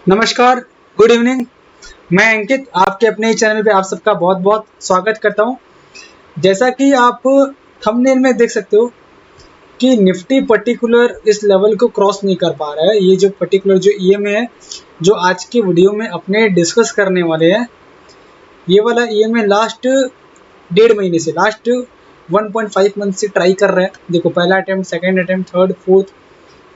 नमस्कार, good evening. मैं अंकित आपके अपने ही चैनल पे आप सबका बहुत बहुत स्वागत करता हूं। जैसा कि आप थंबनेल में देख सकते हो कि निफ्टी पर्टिकुलर इस लेवल को क्रॉस नहीं कर पा रहा है। ये जो पर्टिकुलर जो ईएमए है जो आज के वीडियो में अपने डिस्कस करने वाले हैं, ये वाला ईएमए लास्ट 1.5 महीने से, लास्ट 1.5 मंथ से ट्राई कर रहा है। देखो, पहला attempt, second attempt, third, fourth,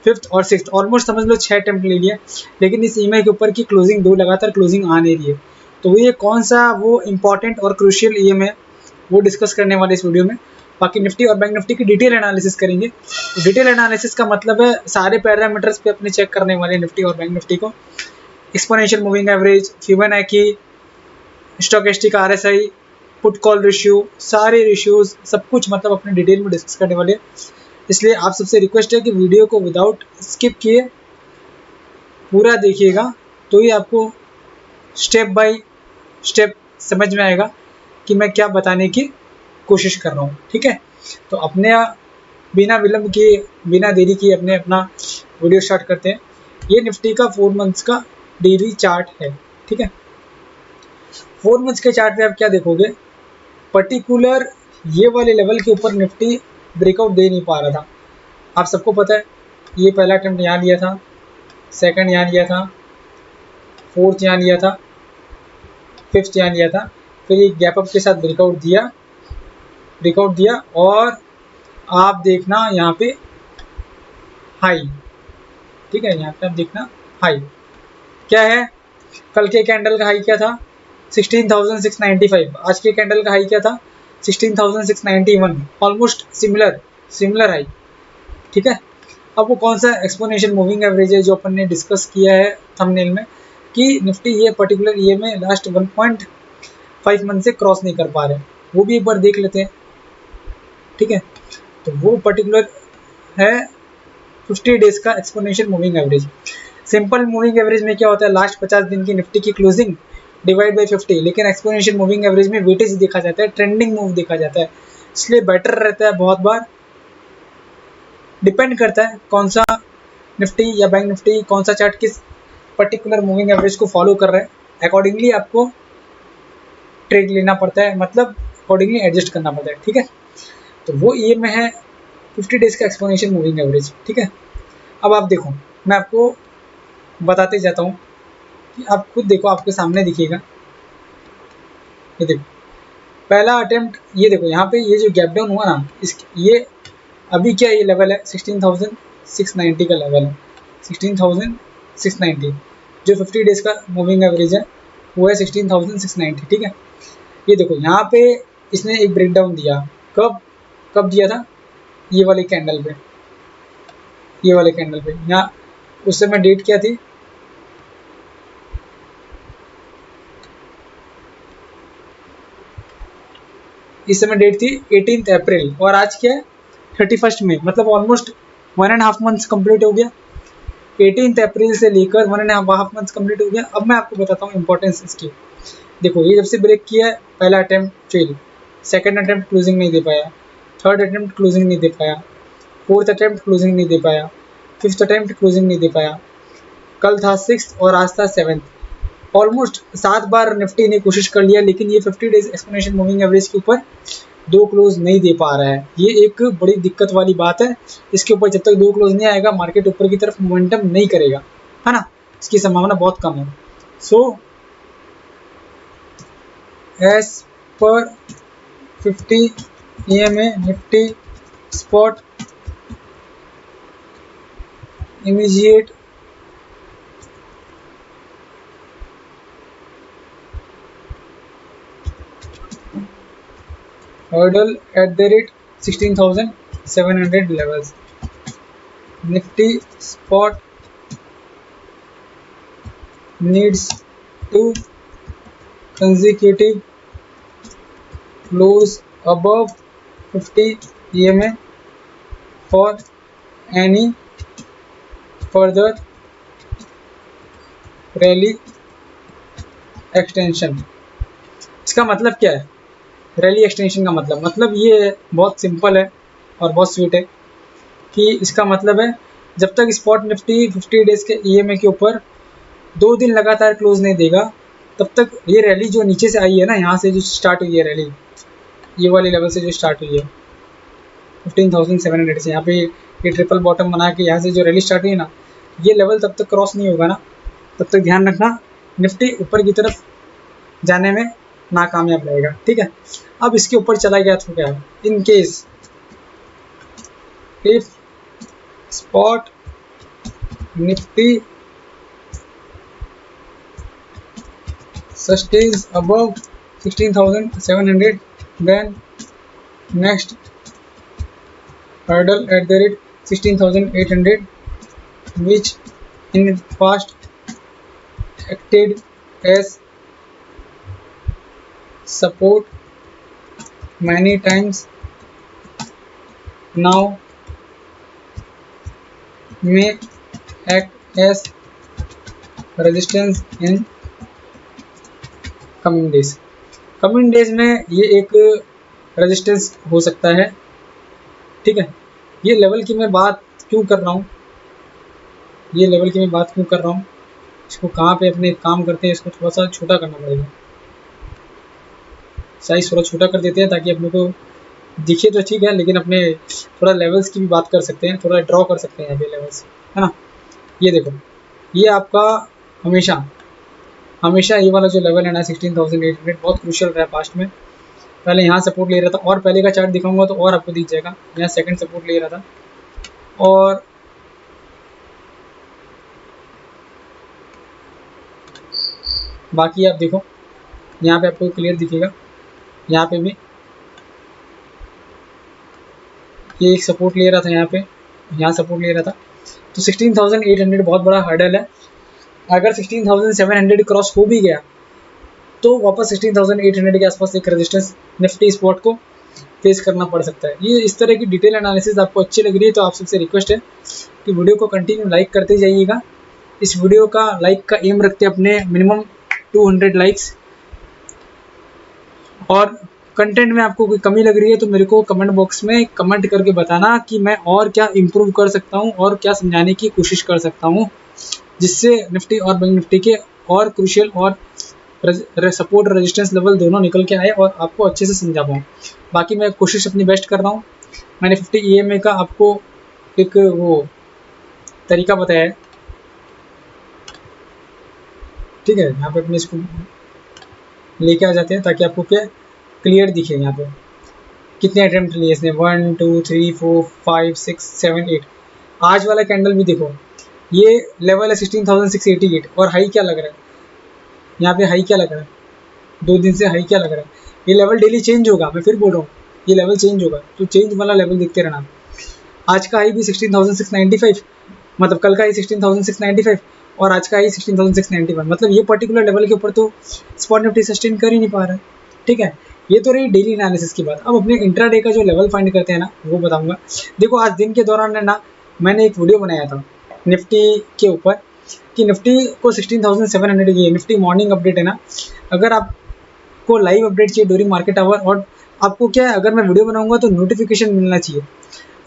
fifth और सिक्स्थ, ऑलमोस्ट समझ लो 6 अटेम्प्ट ले लिए, लेकिन इस ईएमआई के ऊपर की क्लोजिंग 2 लगातार क्लोजिंग आ नहीं रही है। तो ये कौन सा वो इंपॉर्टेंट और क्रूशियल ईएमआई है वो डिस्कस करने वाले इस वीडियो में। बाकी निफ्टी और बैंक निफ्टी की डिटेल एनालिसिस करेंगे। तो डिटेल एनालिसिस का मतलब है सारे पैरामीटर्स पे अपने चेक करने वाले निफ्टी और बैंक निफ्टी को। Exponential moving average, Fibonacci, stochastic RSI, put call ratio, सारे रेशियोज सब कुछ मतलब अपने डिटेल में डिस्कस करने वाले। इसलिए आप सबसे रिक्वेस्ट है कि वीडियो को विदाउट स्किप किए पूरा देखिएगा, तो ही आपको स्टेप बाय स्टेप समझ में आएगा कि मैं क्या बताने की कोशिश कर रहा हूँ। ठीक है, तो अपने बिना विलंब किए, बिना देरी किए अपना वीडियो स्टार्ट करते हैं। ये निफ्टी का 4 मंथ्स का डेली चार्ट है। ठीक है, 4 मंथ्स के चार्ट पे आप क्या देखोगे, पर्टिकुलर ये वाले लेवल के ऊपर निफ्टी ब्रेकआउट दे नहीं पा रहा था। आप सबको पता है, ये पहला अटेम्प्ट यहाँ लिया था, सेकंड यहाँ लिया था, फोर्थ यहाँ लिया था, फिफ्थ यहाँ लिया था, फिर एक गैप अप के साथ ब्रेकआउट दिया और आप देखना यहाँ पे हाई। ठीक है, यहाँ पे आप देखना हाई क्या है। कल के कैंडल का हाई क्या था, 16,695। आज के कैंडल का हाई क्या था, 16,691। Almost similar high. ठीक है, अब वो कौन सा एक्सपोनेंशियल मूविंग एवरेज है जो अपन ने डिस्कस किया है थंबनेल में कि निफ्टी ये पर्टिकुलर ये में लास्ट 1.5 मंथ से क्रॉस नहीं कर पा रहे, वो भी एक बार देख लेते हैं। ठीक है, तो वो पर्टिकुलर है 50 डेज का exponential moving average. Simple moving average में क्या होता है, लास्ट 50 दिन की निफ्टी की क्लोजिंग डिवाइड बाई 50, लेकिन एक्सपोनेंशियल मूविंग एवरेज में वेटेज देखा जाता है, ट्रेंडिंग मूव देखा जाता है, इसलिए बेटर रहता है। बहुत बार डिपेंड करता है कौन सा निफ्टी या बैंक निफ्टी, कौन सा चार्ट किस पर्टिकुलर मूविंग एवरेज को फॉलो कर रहा है, अकॉर्डिंगली आपको ट्रेड लेना पड़ता है, मतलब अकॉर्डिंगली एडजस्ट करना पड़ता है। ठीक है, तो वो ये में है 50 डेज का एक्सपोनेंशियल मूविंग एवरेज। ठीक है, अब आप देखो, मैं आपको बताते जाता हूँ कि आप खुद देखो, आपके सामने दिखेगा। ये देखो, पहला अटेम्प्ट, ये देखो यहाँ पे ये जो गैप डाउन हुआ ना, इस ये अभी क्या ये लेवल है, 16,690 का लेवल है, 16,690। जो 50 डेज का मूविंग एवरेज है वो है 16,690। ठीक है, ये देखो यहाँ पे इसने एक ब्रेकडाउन दिया, कब कब दिया था, ये वाले कैंडल पे, ये वाले कैंडल पे। यहाँ उस समय डेट क्या थी, इस समय डेट थी 18 अप्रैल और आज क्या है 31 मई, मतलब ऑलमोस्ट 1.5 मंथ्स कंप्लीट हो गया। 18 अप्रैल से लेकर 1.5 मंथ्स कंप्लीट हो गया। अब मैं आपको बताता हूँ इंपॉर्टेंस इसकी। देखो, ये जब से ब्रेक किया है, पहला attempt fail, second attempt closing नहीं दे पाया, थर्ड अटेम्प्ट क्लोजिंग नहीं दे पाया, फोर्थ अटेम्प्ट क्लोजिंग नहीं दे पाया, फिफ्थ अटेम्प्ट क्लोजिंग नहीं दे पाया, कल था सिक्स और आज था सेवन्थ। ऑलमोस्ट 7 बार निफ्टी ने कोशिश कर लिया, लेकिन ये 50 डेज एक्सपोनेंशियल मूविंग एवरेज के ऊपर 2 क्लोज नहीं दे पा रहा है। ये एक बड़ी दिक्कत वाली बात है। इसके ऊपर जब तक 2 क्लोज नहीं आएगा, मार्केट ऊपर की तरफ मोमेंटम नहीं करेगा, है ना, इसकी संभावना बहुत कम है। सो एज पर 50 EMA Nifty spot immediate hurdle at the rate 16,700 levels. Nifty spot needs 2 consecutive close above 50 EMA for any further rally extension. इसका मतलब क्या है, रैली एक्सटेंशन का मतलब ये बहुत सिंपल है और बहुत स्वीट है कि इसका मतलब है जब तक स्पॉट निफ्टी 50 डेज के ईएमए के ऊपर 2 दिन लगातार क्लोज नहीं देगा तब तक ये रैली जो नीचे से आई है ना, यहाँ से जो स्टार्ट हुई है रैली, ये वाले लेवल से जो स्टार्ट हुई है 15,700 से, यहाँ पे ये ट्रिपल बॉटम बना के यहाँ से जो रैली स्टार्ट हुई है ना, ये लेवल तब तक क्रॉस नहीं होगा ना, तब तक ध्यान रखना निफ्टी ऊपर की तरफ जाने में नाकामयाब रहेगा। ठीक है, अब इसके ऊपर चला गया तो क्या, in case if spot Nifty sustains above 16,700, then next hurdle at the rate 16,800, which in past acted as support many times, now may act as resistance in coming days. Coming days में ये एक resistance हो सकता है। ठीक है, ये level की मैं बात क्यों कर रहा हूँ, ये लेवल की मैं बात क्यों कर रहा हूँ, इसको कहाँ पे अपने काम करते हैं, इसको थोड़ा सा छोटा करना पड़ेगा, साइज थोड़ा छोटा कर देते हैं ताकि अपने को दिखे तो ठीक है, लेकिन अपने थोड़ा लेवल्स की भी बात कर सकते हैं, थोड़ा ड्रॉ कर सकते हैं यहाँ पे लेवल्स, है ना। ये देखो, ये आपका हमेशा ये वाला जो लेवल है ना 16,800 बहुत क्रूशियल रहा है पास्ट में। पहले यहाँ सपोर्ट ले रहा था, और पहले का चार्ट दिखाऊंगा तो और आपको दिख जाएगा, यहाँ सेकंड सपोर्ट ले रहा था, और बाकी आप देखो यहाँ पे आपको क्लियर दिखेगा, यहाँ पे भी ये एक सपोर्ट ले रहा था, यहाँ सपोर्ट ले रहा था। तो 16,800 बहुत बड़ा हर्डल है। अगर 16,700 क्रॉस हो भी गया तो वापस 16,800 के आसपास एक रेजिस्टेंस निफ्टी स्पॉट को फेस करना पड़ सकता है। ये इस तरह की डिटेल एनालिसिस आपको अच्छी लग रही है तो आप सबसे रिक्वेस्ट है कि वीडियो को कंटिन्यू लाइक करते जाइएगा। इस वीडियो का लाइक का एम रखते अपने मिनिमम 200 लाइक्स, और कंटेंट में आपको कोई कमी लग रही है तो मेरे को कमेंट बॉक्स में कमेंट करके बताना कि मैं और क्या इम्प्रूव कर सकता हूँ और क्या समझाने की कोशिश कर सकता हूँ, जिससे निफ्टी और बैंक निफ्टी के और क्रूशियल और सपोर्ट रेजिस्टेंस लेवल दोनों निकल के आए और आपको अच्छे से समझा पाऊँ। बाकी मैं कोशिश अपनी बेस्ट कर रहा हूँ। मैंने 50 EMA का आपको एक वो तरीका बताया है। ठीक है, यहाँ पे अपने इसको लेके आ जाते हैं ताकि आपको क्या क्लियर दिखे। यहाँ पे कितने अटेम्प्ट लिए इसने, 1 2 3 4 5 6 7 8। आज वाला कैंडल भी देखो, ये लेवल है 16,688 और हाई क्या लग रहा है, यहाँ पे हाई क्या लग रहा है, 2 दिन से हाई क्या लग रहा है। ये लेवल डेली चेंज होगा, मैं फिर बोल रहा हूँ ये लेवल चेंज होगा, तो चेंज वाला लेवल देखते रहना। आज का हाई भी 16,695, मतलब कल का हाई 16,695 और आज का हाई 16,691, मतलब ये पर्टिकुलर लेवल के ऊपर तो स्पॉट निफ्टी सस्टेन कर ही नहीं पा रहा है। ठीक है, ये तो रही डेली एनालिसिस की बात। अब अपने इंट्राडे का जो लेवल फाइंड करते हैं ना वो बताऊंगा। देखो आज दिन के दौरान है ना मैंने एक वीडियो बनाया था निफ्टी के ऊपर कि निफ्टी को 16,700 की निफ्टी मॉर्निंग अपडेट है ना, अगर आपको लाइव अपडेट चाहिए ड्यूरिंग मार्केट आवर, और आपको क्या है अगर मैं वीडियो बनाऊंगा तो नोटिफिकेशन मिलना चाहिए,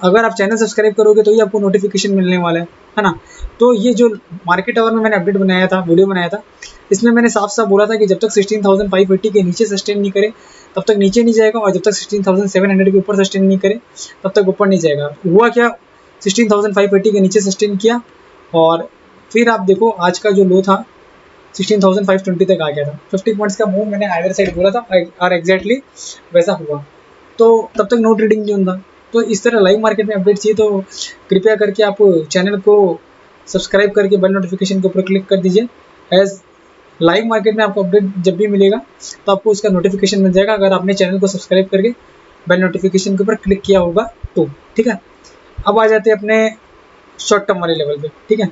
अगर आप चैनल सब्सक्राइब करोगे तो ही आपको नोटिफिकेशन मिलने वाला है ना। तो ये जो मार्केट आवर में मैंने अपडेट बनाया था, वीडियो बनाया था, इसमें मैंने साफ साफ बोला था कि जब तक 16,580 के नीचे सस्टेन नहीं करे तब तक नीचे नहीं जाएगा, और जब तक 16,700 के ऊपर सस्टेन नहीं करे तब तक ऊपर नहीं जाएगा। हुआ क्या, 16,580 के नीचे सस्टेन किया और फिर आप देखो आज का जो लो था 16,520 तक आ गया था। 50 पॉइंट्स का मूव मैंने आइदर साइड बोला था और एग्जैक्टली वैसा हुआ, तो तब तक नो ट्रेडिंग नहीं होता। तो इस तरह लाइव मार्केट में अपडेट चाहिए तो कृपया करके आप चैनल को सब्सक्राइब करके बेल नोटिफिकेशन के ऊपर क्लिक कर दीजिए। एज लाइव मार्केट में आपको अपडेट जब भी मिलेगा तो आपको उसका नोटिफिकेशन मिल जाएगा, अगर आपने चैनल को सब्सक्राइब करके बेल नोटिफिकेशन के ऊपर क्लिक किया होगा तो। ठीक है, अब आ जाते हैं अपने शॉर्ट टर्म वाले लेवल पे। ठीक है,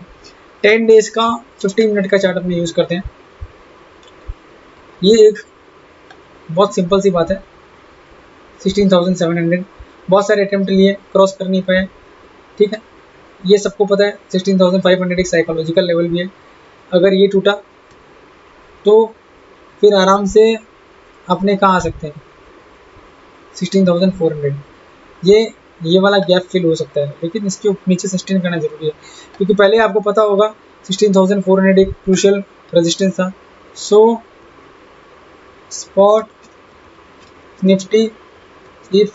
10 डेज का 15 मिनट का चार्ट अपने यूज़ करते हैं। ये एक बहुत सिंपल सी बात है, 16,700 बहुत सारे अटेम्प्ट लिए, क्रॉस कर नहीं पाए। ठीक है, ये सबको पता है। 16,500 एक साइकोलॉजिकल लेवल भी है, अगर ये टूटा तो फिर आराम से अपने कहाँ आ सकते हैं 16,400। ये वाला गैप फिल हो सकता है, लेकिन इसके नीचे सस्टेन करना जरूरी है, क्योंकि पहले आपको पता होगा 16,400 एक क्रूशियल रेजिस्टेंस था। So spot Nifty if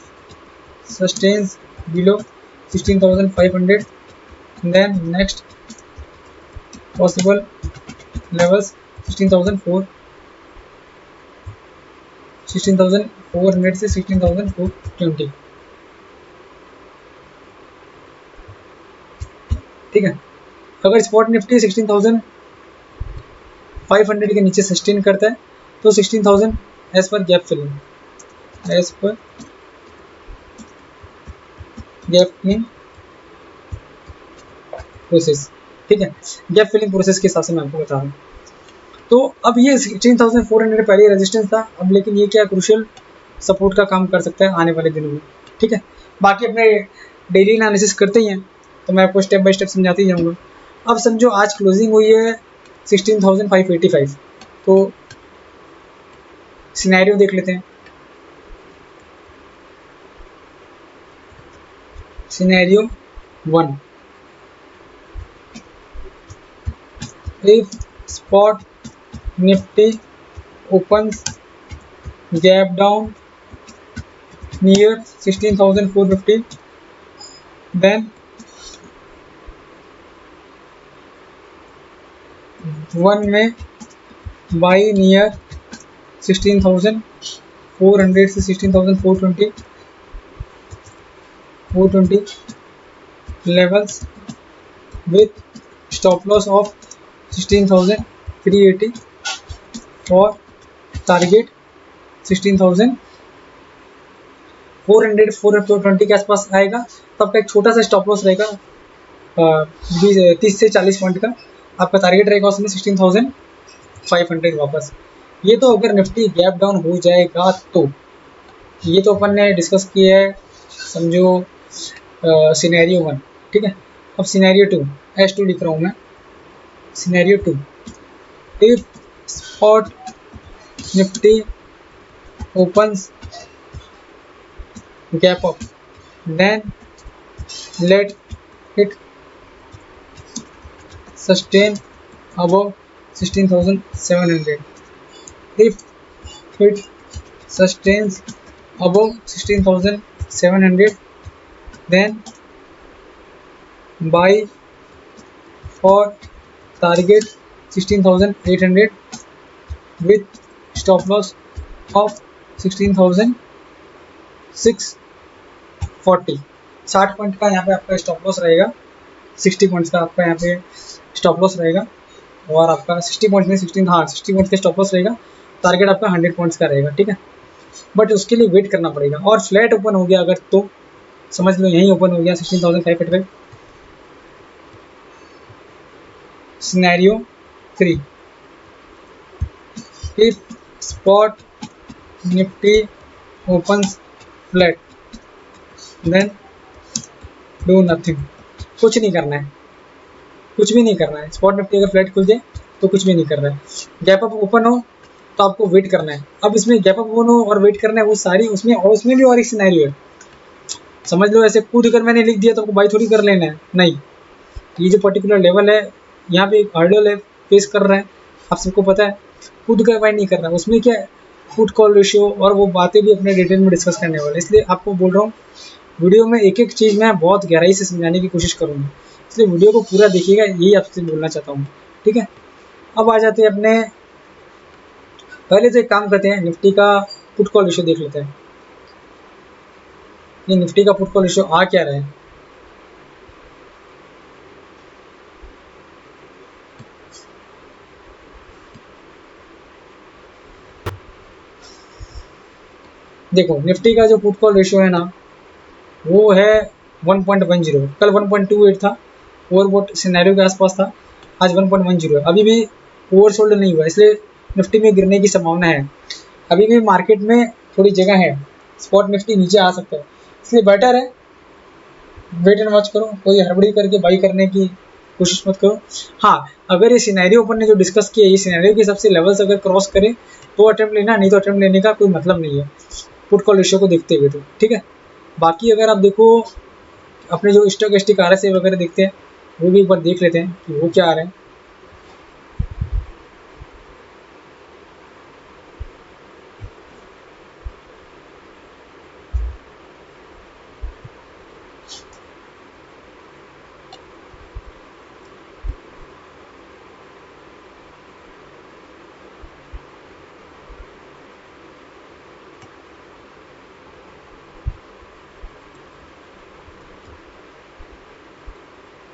sustains below 16,500, then next possible levels 16,400 से 16,420। ठीक है, अगर स्पॉट निफ्टी 16,500 के नीचे सस्टेन करता है तो 16,000 as per gap filling process. ठीक है, गैप फिलिंग प्रोसेस के हिसाब से मैं आपको बता रहा हूँ। तो अब ये 16,400 पहले रेजिस्टेंस था, अब लेकिन ये क्या क्रूशियल सपोर्ट का काम कर सकता है आने वाले दिनों में। ठीक है, बाकी अपने डेली एनालिसिस करते ही हैं तो मैं आपको स्टेप बाय स्टेप समझाते ही जाऊँगा। अब समझो आज क्लोजिंग हुई है 16,585, तो सिनेरियो देख लेते हैं। Scenario 1, if spot nifty opens gap down near 16,450, then 1 में buy near 16,400 से 16,420 levels with stop loss of 16,380 और टारगेट 16,420 के आसपास आएगा। तो आपका एक छोटा सा स्टॉप लॉस रहेगा 30 से 40 पॉइंट का। आपका टारगेट रहेगा उसमें 16,500 वापस। ये तो अगर निफ्टी गैप डाउन हो जाएगा तो, ये तो अपन ने डिस्कस किया है समझो सिनेरियो 1। ठीक है, अब सिनेरियो 2 S2 लिख रहा हूँ मैं। Scenario 2, if spot nifty opens gap up, then let it sustain above 16,700. If it sustains above 16,700, then buy for target 16,800 with stop loss of 16,640। 60 point का यहाँ पे आपका स्टॉप लॉस रहेगा, 60 पॉइंट्स का आपका यहाँ पे स्टॉप लॉस रहेगा और आपका 60 पॉइंट में 60 पॉइंट्स का स्टॉप लॉस रहेगा। टारगेट आपका 100 पॉइंट्स का रहेगा। ठीक है, बट उसके लिए वेट करना पड़ेगा। और फ्लैट ओपन हो गया अगर तो समझ लो यहीं ओपन हो गया 16,500। Scenario 3, if spot nifty opens flat, then do nothing। कुछ नहीं करना है, कुछ भी नहीं करना है। स्पॉट निफ्टी अगर फ्लैट खुल जाए तो कुछ भी नहीं करना है। गैप अप ओपन हो तो आपको वेट करना है। अब इसमें गैप अप ओपन हो और वेट करना है, वो सारी उसमें भी और एक सिनेरियो है। समझ लो ऐसे कूद कर मैंने लिख दिया तो आपको बाई थोड़ी कर लेना है, नहीं। ये जो पर्टिकुलर लेवल है यहाँ पे एक हर्डल है, फेस कर रहा है, आप सबको पता है। कूद कर बाई नहीं कर रहा है, उसमें क्या है पुट कॉल रेशियो और वो बातें भी अपने डिटेल में डिस्कस करने वाले। इसलिए आपको बोल रहा हूँ वीडियो में एक एक चीज़ मैं बहुत गहराई से समझाने की कोशिश करूँगा, इसलिए वीडियो को पूरा देखिएगा, यही आपसे बोलना चाहता हूँ। ठीक है, अब आ जाते हैं अपने, पहले तो एक काम करते हैं, निफ्टी का पुट कॉल रेशियो देख लेते हैं। ये निफ्टी का पुट कॉल रेशियो आ क्या रहा है। देखो निफ्टी का जो पुट कॉल रेशियो है ना वो है 1.10। कल 1.28 था, ओवरबॉट सिनेरियो के आसपास था, आज 1.10 है। अभी भी ओवरसोल्ड नहीं हुआ, इसलिए निफ्टी में गिरने की संभावना है। अभी भी मार्केट में थोड़ी जगह है, स्पॉट निफ्टी नीचे आ सकता है, इसलिए बेटर है वेट एंड वॉच करो। कोई हड़बड़ी करके बाई करने की कोशिश मत करो। हाँ, अगर ये सिनेरियो अपन ने जो डिस्कस किया ये सिनेरियो के हिसाब से लेवल्स अगर क्रॉस करे तो अटेम्प्ट लेना, नहीं तो अटेम्प्ट लेने का कोई मतलब नहीं है पुट कॉल रेशियो को देखते हुए। तो ठीक है, बाकी अगर आप देखो अपने जो स्टोकेस्टिक RSI वगैरह देखते हैं वो भी एक बार देख लेते हैं कि वो क्या आ रहे हैं।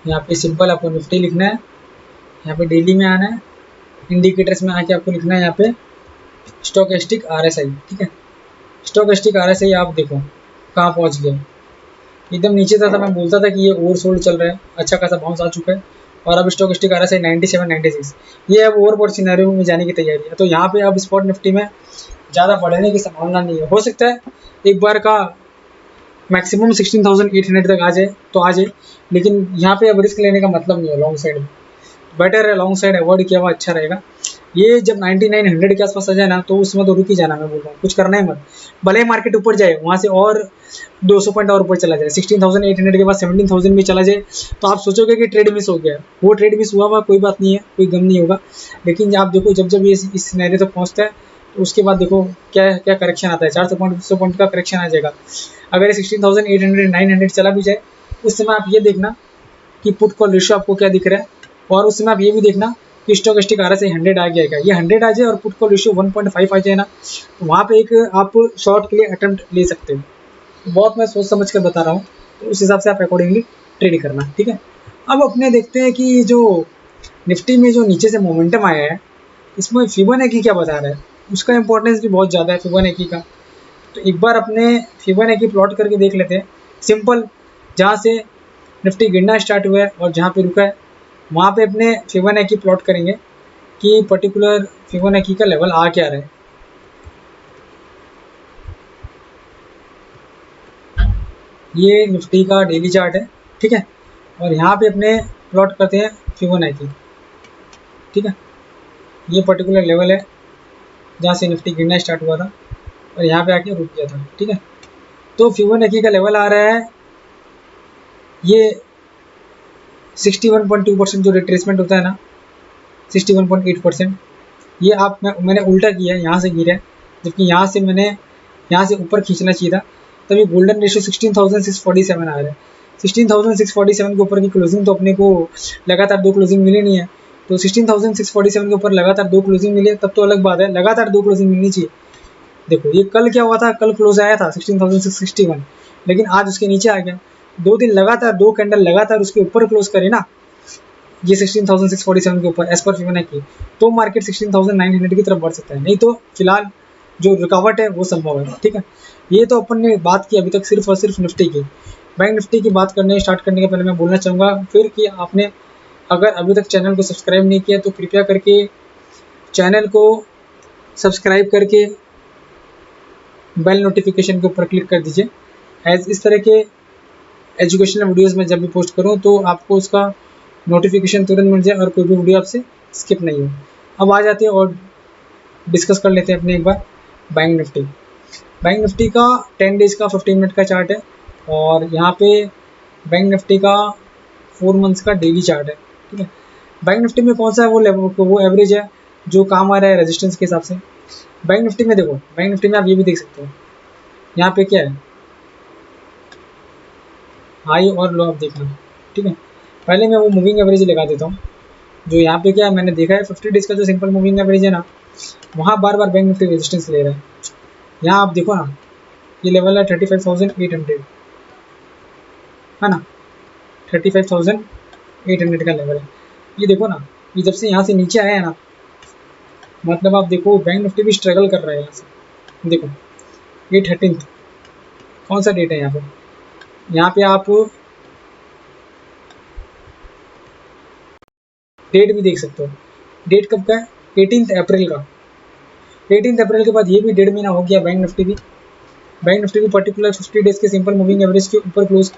यहाँ पे सिंपल आपको निफ्टी लिखना है, यहाँ पे डेली में आना है, इंडिकेटर्स में आके आपको लिखना है यहाँ पे स्टोकेस्टिक RSI। ठीक है, स्टोकेस्टिक RSI आप देखो कहाँ पहुँच गया, एकदम नीचे था मैं बोलता था कि ये ओवरसोल्ड चल रहा है, अच्छा खासा बाउंस आ चुका है, और अब स्टोकेस्टिक RSI 97 96, ये अब ओवरबॉट सिनेरियो में जाने की तैयारी है। तो यहाँ पे अब स्पॉट निफ्टी में ज़्यादा बढ़ने की संभावना नहीं है, हो सकता है एक बार का मैक्सिमम 16,800 तक आ जाए तो आ जाए, लेकिन यहाँ पे अब रिस्क लेने का मतलब नहीं है, लॉन्ग साइड में बेटर है, लॉन्ग साइड अवॉइड किया हुआ अच्छा रहेगा। ये जब 9900 के आसपास आ जाए ना, तो उसमें तो रुक ही जाना, मैं बोल रहा हूँ कुछ करना ही मत, भले ही मार्केट ऊपर जाए वहाँ से और 200 पॉइंट और ऊपर चला जाए, 16,800 के बाद 17,000 में चला जाए, तो आप सोचोगे कि ट्रेड मिस हो गया। वो ट्रेड मिस हुआ हुआ कोई बात नहीं है, कोई गम नहीं होगा, लेकिन आप देखो जब जब ये इस सिनेरियो तक पहुँचता है, तो उसके बाद देखो क्या क्या करेक्शन आता है, 400 पॉइंट 500 पॉइंट का करेक्शन आ जाएगा। अगर ये 16,800 900 चला भी जाए, उस समय आप ये देखना कि पुट कॉल रेशियो आपको क्या दिख रहा है, और उस समय आप ये भी देखना कि स्टोकेस्टिक RSI 100 आ गया है, ये 100 आ जाए और पुट कॉल रेशियो 1.5 आ जाए ना, तो वहाँ पे एक आप शॉर्ट के लिए अटेम्प्ट ले सकते हो। तो बहुत मैं सोच समझ कर बता रहा हूँ, तो उस हिसाब से आप अकॉर्डिंगली ट्रेड करना। ठीक है, अब अपने देखते हैं कि जो निफ्टी में जो नीचे से मोमेंटम आया है, इसमें फिबोनाची क्या बता रहा है, उसका इंपॉर्टेंस भी बहुत ज़्यादा है फिबोनाची का। तो एक बार अपने फिबोनाची प्लॉट करके देख लेते हैं, सिंपल, जहाँ से निफ्टी गिरना स्टार्ट हुआ है और जहाँ पे रुका है, वहाँ पे अपने फिबोनाची प्लॉट करेंगे कि पर्टिकुलर फिबोनाची का लेवल आ क्या रहा है। ये निफ्टी का डेली चार्ट है, ठीक है, और यहाँ पे अपने प्लॉट करते हैं फिबोनाची। ठीक है, ये पर्टिकुलर लेवल है जहाँ से निफ्टी गिरना स्टार्ट हुआ था और यहाँ पे आके रुक गया था। ठीक है, तो फिबोनाची का लेवल आ रहा है ये 61.2% जो रिट्रेसमेंट होता है ना, 61.8%, ये मैंने उल्टा किया है, यहाँ से गिरा है, जबकि यहाँ से मैंने यहाँ से ऊपर खींचना चाहिए था, तभी गोल्डन रेशियो 16,647 आ रहा है। 16,647 के ऊपर की क्लोजिंग तो अपने को लगातार 2 क्लोजिंग मिली नहीं है, तो 16,647 के ऊपर लगातार 2 क्लोजिंग मिले तब तो अलग बात है, लगातार 2 क्लोजिंग मिलनी चाहिए। देखो ये कल क्या हुआ था, कल क्लोज आया था 16,661, लेकिन आज उसके नीचे आ गया। 2 दिन लगातार 2 कैंडल लगातार उसके ऊपर क्लोज करे ना, ये 16,647 के ऊपर एज पर फिबोनाची, तो मार्केट 16,900 की तरफ बढ़ सकता है, नहीं तो फिलहाल जो रुकावट है वो संभव है। ठीक है, ये तो अपन ने बात की अभी तक सिर्फ और सिर्फ निफ्टी की। बैंक निफ्टी की बात करने स्टार्ट करने के पहले मैं बोलना चाहूँगा फिर कि आपने अगर अभी तक चैनल को सब्सक्राइब नहीं किया तो कृपया करके चैनल को सब्सक्राइब करके बेल नोटिफिकेशन के ऊपर क्लिक कर दीजिए, एज इस तरह के एजुकेशनल वीडियोस में जब भी पोस्ट करूँ तो आपको उसका नोटिफिकेशन तुरंत मिल जाए और कोई भी वीडियो आपसे स्किप नहीं हो। अब आ जाते हैं और डिस्कस कर लेते हैं अपने एक बार बैंक निफ्टी। बैंक निफ्टी का 10 डेज का 15 मिनट का चार्ट है, और यहाँ पे बैंक निफ्टी का 4 मंथ्स का डेली चार्ट है। ठीक है, बैंक निफ्टी में कौन सा है वो लेवल, वो एवरेज है जो काम आ रहा है रेजिस्टेंस के हिसाब से। बैंक निफ्टी में देखो, बैंक निफ्टी में आप ये भी देख सकते हो, यहाँ पे क्या है, हाई और लो आप देखना। ठीक है, पहले मैं वो मूविंग एवरेज लगा देता हूँ, जो यहाँ पे क्या है मैंने देखा है 50 डेज का जो सिंपल मूविंग एवरेज है ना, वहाँ बार बार बैंक निफ्टी रेजिस्टेंस ले रहा है। यहाँ आप देखो ना, ये लेवल है 35,800, है ना, 35,800 का लेवल है। ये देखो ना, ये जब से यहाँ से नीचे आया है ना, मतलब आप देखो बैंक निफ्टी भी स्ट्रगल कर रहा है यहाँ से। देखो ये 13th कौन सा डेट है यहाँ पे, यहाँ पे आप डेट भी देख सकते हो, डेट कब का है, 18 अप्रैल का। 18 अप्रैल के बाद ये भी 1.5 महीना हो गया। बैंक निफ्टी भी पर्टिकुलर 50 डेज के सिंपल मूविंग एवरेज के ऊपर क्लोज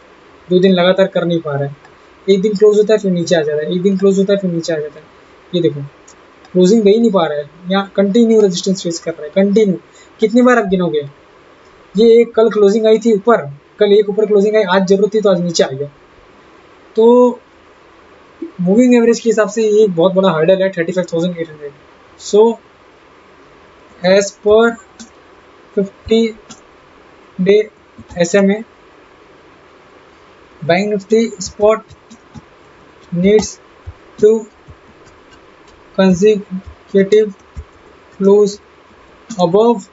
2 दिन लगातार कर नहीं पा रहा है। एक दिन क्लोज होता है फिर नीचे आ जाता है, एक दिन क्लोज होता है फिर नीचे आ जाता है। ये देखो क्लोजिंग दे ही नहीं पा रहा है, यहाँ कंटिन्यू रेजिस्टेंस फेस कर रहा है, कंटिन्यू। कितनी बार आप गिनोगे, ये एक कल क्लोजिंग आई थी ऊपर, कल एक ऊपर क्लोजिंग आई, आज जरूरत थी तो आज नीचे आ गया। तो मूविंग एवरेज के हिसाब से ये बहुत बड़ा हर्डल है 35,800। सो एज पर 50-day SMA, bank Nifty spot needs to consecutive close above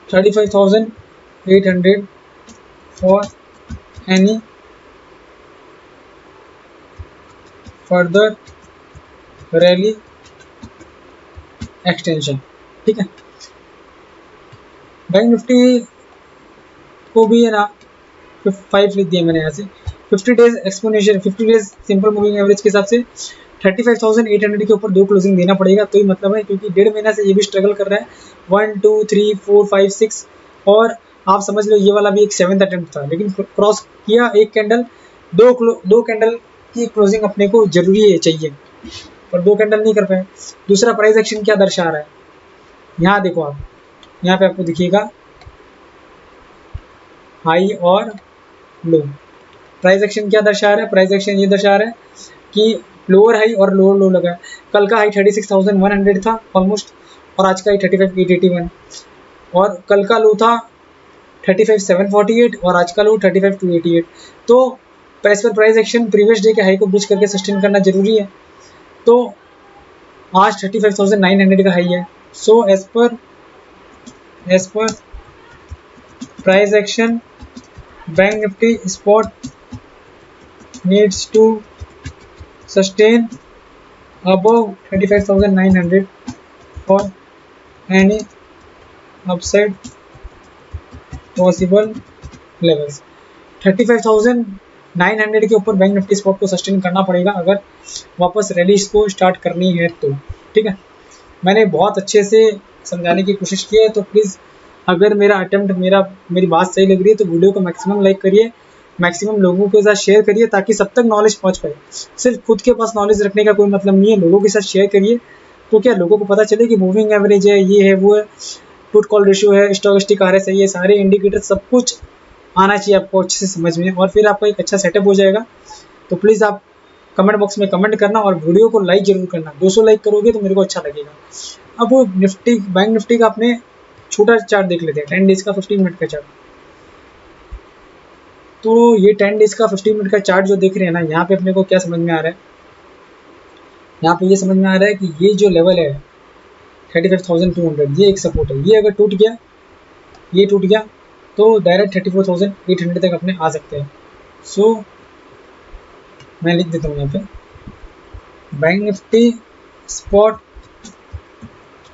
35,800 for any further rally extension. ठीक है, बैंक निफ्टी को भी है ना 5 लिख दिया मैंने यहाँ से। 50 days exponential, 50 days simple moving average के हिसाब से 35,800 के ऊपर 2 क्लोजिंग देना पड़ेगा, तो ही मतलब है, क्योंकि 1.5 महीना से ये भी स्ट्रगल कर रहा है। 1 2 3 4 5 6 और आप समझ लो ये वाला भी एक 7th अटेम्प्ट था, लेकिन क्रॉस किया एक कैंडल। दो कैंडल की क्लोजिंग अपने को जरूरी है, चाहिए, पर 2 कैंडल नहीं कर पाए। दूसरा प्राइस एक्शन क्या दर्शा रहा है, यहाँ देखो आप, यहाँ पे आपको दिखिएगा हाई और लो। प्राइस एक्शन क्या दर्शा रहा है, प्राइस एक्शन ये दर्शा रहा है कि लोअर हाई और लोअर लो लगा है। कल का हाई 36,100 था ऑलमोस्ट, और आज का हाई 35,881, और कल का लो था 35,748 और आज का लो 35,288। तो प्राइस पर प्राइस एक्शन प्रीवियस डे के हाई को ब्रीच करके सस्टेन करना जरूरी है। तो आज 35,900 का हाई है। सो एज पर price action bank Nifty spot needs to sustain above 35,900 for any upside possible levels। 35,900 के ऊपर बैंक निफ्टी स्पॉट को सस्टेन करना पड़ेगा अगर वापस रैली इसको स्टार्ट करनी है तो। ठीक है, मैंने बहुत अच्छे से समझाने की कोशिश की है, तो प्लीज़ अगर मेरा अटेम्प्ट मेरी बात सही लग रही है तो वीडियो को मैक्सिमम लाइक करिए, मैक्सिमम लोगों के साथ शेयर करिए, ताकि सब तक नॉलेज पहुंच पाए। सिर्फ खुद के पास नॉलेज रखने का कोई मतलब नहीं है, लोगों के साथ शेयर करिए, तो क्या लोगों को पता चले कि मूविंग एवरेज है, ये है, वो है, पुट कॉल रेशियो है, स्टोकेस्टिक आरएसआई है, सारे इंडिकेटर सब कुछ आना चाहिए आपको अच्छे से समझ में, और फिर आपका एक अच्छा सेटअप हो जाएगा। तो प्लीज़ आप कमेंट बॉक्स में कमेंट करना और वीडियो को लाइक जरूर करना। 200 लाइक करोगे तो मेरे को अच्छा लगेगा। अब निफ्टी, बैंक निफ्टी का अपने छोटा चार्ट देख लेते हैं, 10 डेज का 15 मिनट का चार्ट। तो ये 10 डेज का 15 मिनट का चार्ट जो देख रहे हैं ना, यहाँ पे अपने को क्या समझ में आ रहा है, यहाँ पे ये समझ में आ रहा है कि ये जो लेवल है 35,200, ये एक सपोर्ट है। ये अगर टूट गया, ये टूट गया, तो डायरेक्ट 34,800 तक अपने आ सकते हैं। सो मैं लिख देता हूँ यहाँ पे, bank Nifty spot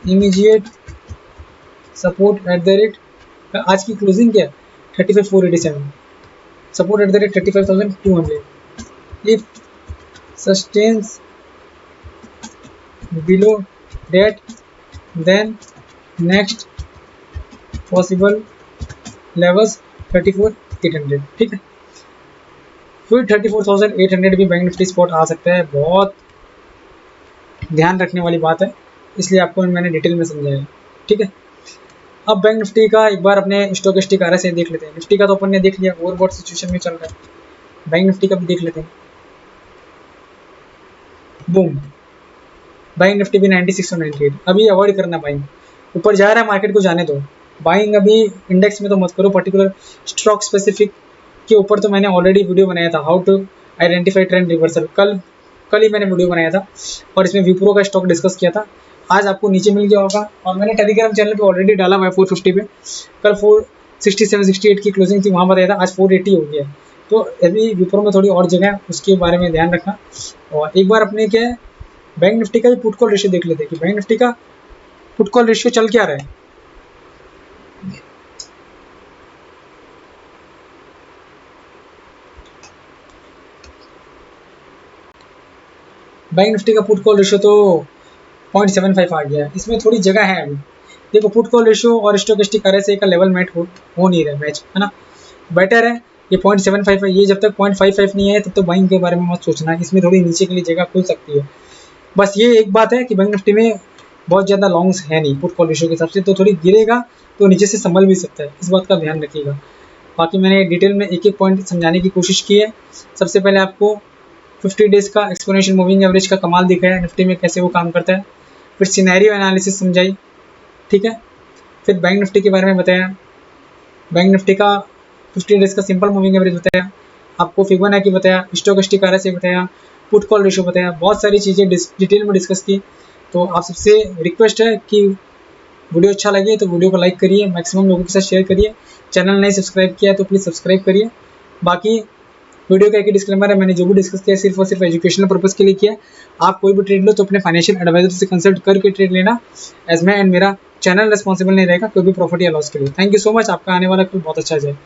immediate support at the rate, आज की क्लोजिंग क्या है 35,487, support at the rate 35,200, if sustains below that then next possible levels 34,800। ठीक है, फिर 34,800 भी बैंक निफ्टी स्पॉट आ सकता है, बहुत ध्यान रखने वाली बात है, इसलिए आपको मैंने डिटेल में समझाया। ठीक है, अब बैंक निफ्टी का एक बार अपने स्टोकेस्टिक आरएसआई देख लेते हैं। निफ्टी का तो अपन ने देख लिया, ओवरबॉट सिचुएशन में चल रहा है, बैंक निफ्टी का भी देख लेते हैं। बूम, बाइंग निफ्टी भी 96 और 98, अभी अवॉइड करना बाइंग, ऊपर जा रहा है मार्केट को जाने दो। बाइंग अभी इंडेक्स में तो मत करो, पर्टिकुलर स्टॉक स्पेसिफिक के ऊपर तो मैंने ऑलरेडी वीडियो बनाया था, how to identify trend reversal, कल ही मैंने वीडियो बनाया था और इसमें विप्रो का स्टॉक डिस्कस किया था। आज आपको नीचे मिल गया होगा, और मैंने टेलीग्राम चैनल पे ऑलरेडी डाला हुआ है 450 पे। कल 467 68 की क्लोजिंग थी, वहाँ बताया था, आज 480 हो गया। तो अभी विप्रो में थोड़ी और जगह है, उसके बारे में ध्यान रखना। और एक बार अपने क्या है, बैंक निफ्टी का भी पुट कॉल रेशियो देख लेते हैं कि बैंक निफ्टी का पुट कॉल रेशियो चल क्या रहा है। बैंक निफ्टी का पुट कॉल रेशियो तो 0.75 आ गया है, इसमें थोड़ी जगह है अभी। देखो पुट कॉल रेशियो और स्टोकेस्टिक आरएसआई का लेवल मैच हो नहीं रहा मैच, है ना, बेटर है ये 0.75 है। ये जब तक 0.55 नहीं है तब तक बाइंग के बारे में मत सोचना, इसमें थोड़ी नीचे के लिए जगह खुल सकती है। बस ये एक बात है कि बैंक निफ्टी में बहुत ज़्यादा लॉन्ग्स है नहीं पुट कॉल रेशियो के हिसाब से, तो थोड़ी गिरेगा तो नीचे से संभल भी सकता है, इस बात का ध्यान रखिएगा। बाकी मैंने डिटेल में एक एक पॉइंट समझाने की कोशिश की है। सबसे पहले आपको 50 डेज का एक्सपोनेंशियल मूविंग एवरेज का कमाल दिखाया निफ्टी में, कैसे वो काम करता है, फिर सिनेरियो एनालिसिस समझाई। ठीक है, फिर बैंक निफ्टी के बारे में बताया, बैंक निफ्टी का 50 डेज का सिंपल मूविंग एवरेज बताया, आपको फिबोनाची बताया, स्टोकेस्टिक आरएसआई बताया, पुट कॉल रेशियो बताया, बहुत सारी चीज़ें डिटेल में डिस्कस की। तो आप सबसे रिक्वेस्ट है कि वीडियो अच्छा लगे तो वीडियो को लाइक करिए, मैक्सिमम लोगों के साथ शेयर करिए। चैनल नहीं सब्सक्राइब किया है तो प्लीज़ सब्सक्राइब करिए, बाकी वीडियो का एक ही डिस्क्लेमर है, मैंने जो भी डिस्कस किया सिर्फ और सिर्फ एजुकेशनल पर्पस के लिए किया। आप कोई भी ट्रेड लो तो अपने फाइनेंशियल एडवाइजर से कंसल्ट करके ट्रेड लेना, एज मैं एंड मेरा चैनल रिस्पॉन्सिबल नहीं रहेगा कोई भी प्रॉफिट या लॉस के लिए। थैंक यू सो मच, आपका आने वाला कल बहुत अच्छा जाए।